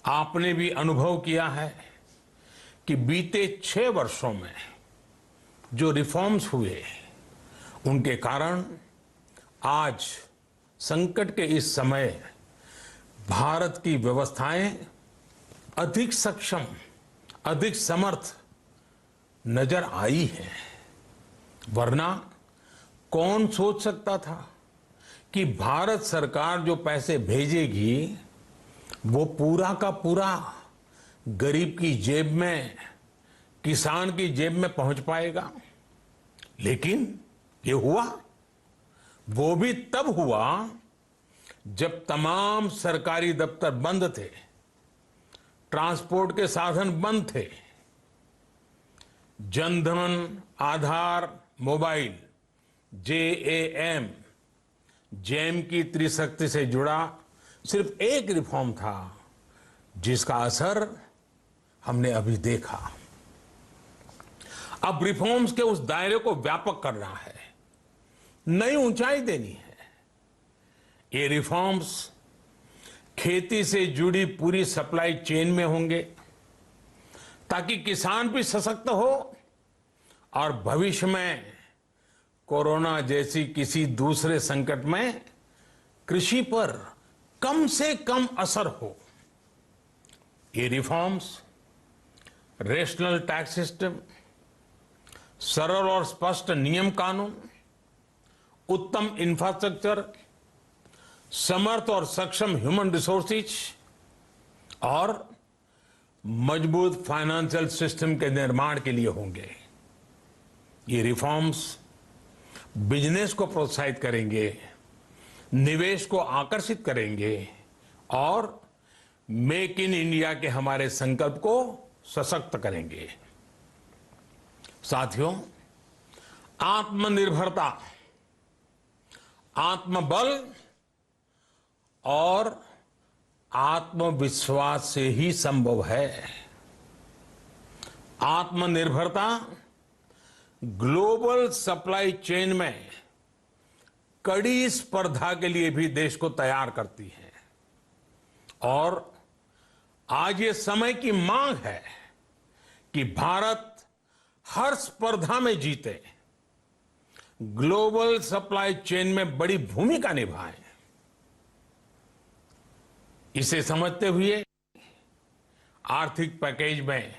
आपने भी अनुभव किया है कि बीते 6 वर्षों में जो रिफॉर्म्स हुए उनके कारण आज संकट के इस समय भारत की व्यवस्थाएं अधिक सक्षम, अधिक समर्थ नजर आई है। वरना कौन सोच सकता था कि भारत सरकार जो पैसे भेजेगी वो पूरा का पूरा गरीब की जेब में, किसान की जेब में पहुंच पाएगा। लेकिन ये हुआ, वो भी तब हुआ जब तमाम सरकारी दफ्तर बंद थे, ट्रांसपोर्ट के साधन बंद थे। जनधन, आधार, मोबाइल, जेएएम, जेम की त्रिशक्ति से जुड़ा सिर्फ एक रिफॉर्म था जिसका असर हमने अभी देखा। अब रिफॉर्म्स के उस दायरे को व्यापक करना है, नई ऊंचाई देनी है। ये रिफॉर्म्स खेती से जुड़ी पूरी सप्लाई चेन में होंगे ताकि किसान भी सशक्त हो और भविष्य में कोरोना जैसी किसी दूसरे संकट में कृषि पर कम से कम असर हो। ये रिफॉर्म्स रेशनल टैक्स सिस्टम, सरल और स्पष्ट नियम कानून, उत्तम इंफ्रास्ट्रक्चर, समर्थ और सक्षम ह्यूमन रिसोर्सेज और मजबूत फाइनेंशियल सिस्टम के निर्माण के लिए होंगे। ये रिफॉर्म्स बिजनेस को प्रोत्साहित करेंगे, निवेश को आकर्षित करेंगे और मेक इन इंडिया के हमारे संकल्प को सशक्त करेंगे। साथियों, आत्मनिर्भरता, आत्मबल और आत्मविश्वास से ही संभव है। आत्मनिर्भरता ग्लोबल सप्लाई चेन में कड़ी स्पर्धा के लिए भी देश को तैयार करती है और आज ये समय की मांग है कि भारत हर स्पर्धा में जीते, ग्लोबल सप्लाई चेन में बड़ी भूमिका निभाए। इसे समझते हुए आर्थिक पैकेज में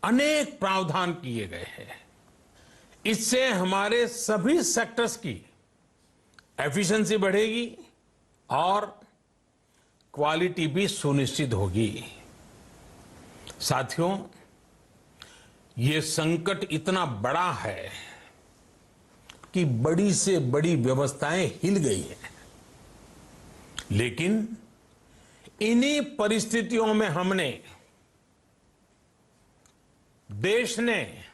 अनेक प्रावधान किए गए हैं। इससे हमारे सभी सेक्टर्स की एफिशिएंसी बढ़ेगी और क्वालिटी भी सुनिश्चित होगी। साथियों, ये संकट इतना बड़ा है कि बड़ी से बड़ी व्यवस्थाएं हिल गई हैं। लेकिन इन्हीं परिस्थितियों में देश ने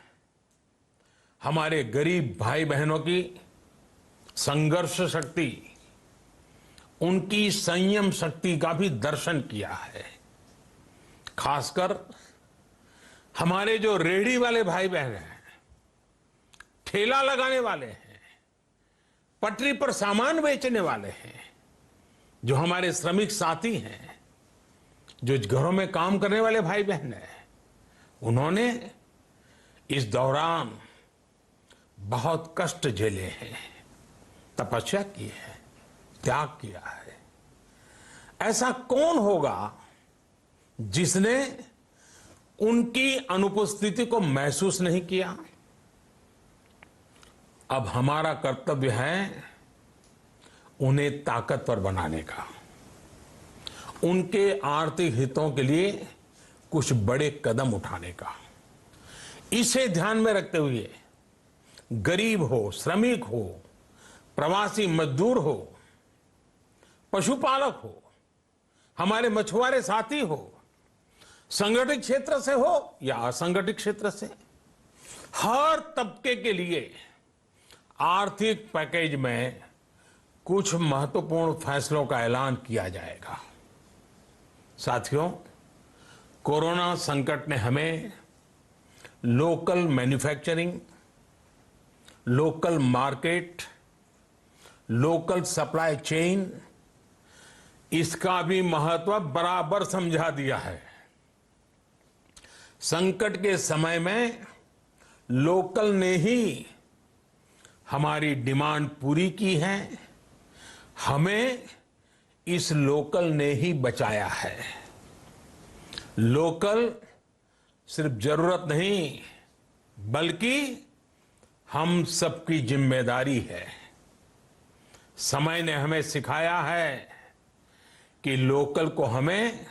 हमारे गरीब भाई बहनों की संघर्ष शक्ति, उनकी संयम शक्ति का भी दर्शन किया है। खासकर हमारे जो रेहड़ी वाले भाई बहन हैं, ठेला लगाने वाले हैं, पटरी पर सामान बेचने वाले हैं, जो हमारे श्रमिक साथी हैं, जो घरों में काम करने वाले भाई बहन हैं, उन्होंने इस दौरान बहुत कष्ट झेले हैं, तपस्या की है, त्याग किया है। ऐसा कौन होगा जिसने उनकी अनुपस्थिति को महसूस नहीं किया? अब हमारा कर्तव्य है उन्हें ताकतवर बनाने का, उनके आर्थिक हितों के लिए कुछ बड़े कदम उठाने का। इसे ध्यान में रखते हुए गरीब हो, श्रमिक हो, प्रवासी मजदूर हो, पशुपालक हो, हमारे मछुआरे साथी हो, संगठित क्षेत्र से हो या असंगठित क्षेत्र से, हर तबके के लिए आर्थिक पैकेज में कुछ महत्वपूर्ण फैसलों का ऐलान किया जाएगा। साथियों, कोरोना संकट ने हमें local manufacturing, local market, local supply chain, इसका भी महत्व बराबर समझा दिया है। संकट के समय में लोकल ने ही हमारी डिमांड पूरी की है, हमें इस लोकल ने ही बचाया है। लोकल सिर्फ जरूरत नहीं, बल्कि हम सबकी जिम्मेदारी है। समय ने हमें सिखाया है कि लोकल को हमें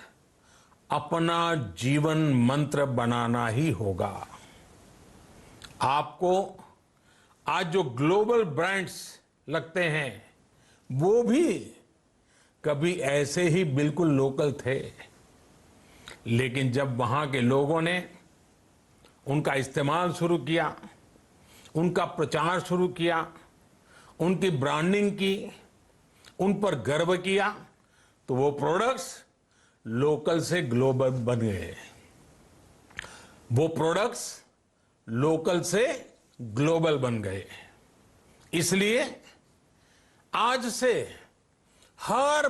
अपना जीवन मंत्र बनाना ही होगा। आपको आज जो ग्लोबल ब्रांड्स लगते हैं, वो भी कभी ऐसे ही बिल्कुल लोकल थे, लेकिन जब वहां के लोगों ने उनका इस्तेमाल शुरू किया, उनका प्रचार शुरू किया, उनकी ब्रांडिंग की, उन पर गर्व किया, तो वो प्रोडक्ट्स लोकल से ग्लोबल बन गए। वो प्रोडक्ट्स लोकल से ग्लोबल बन गए। इसलिए आज से हर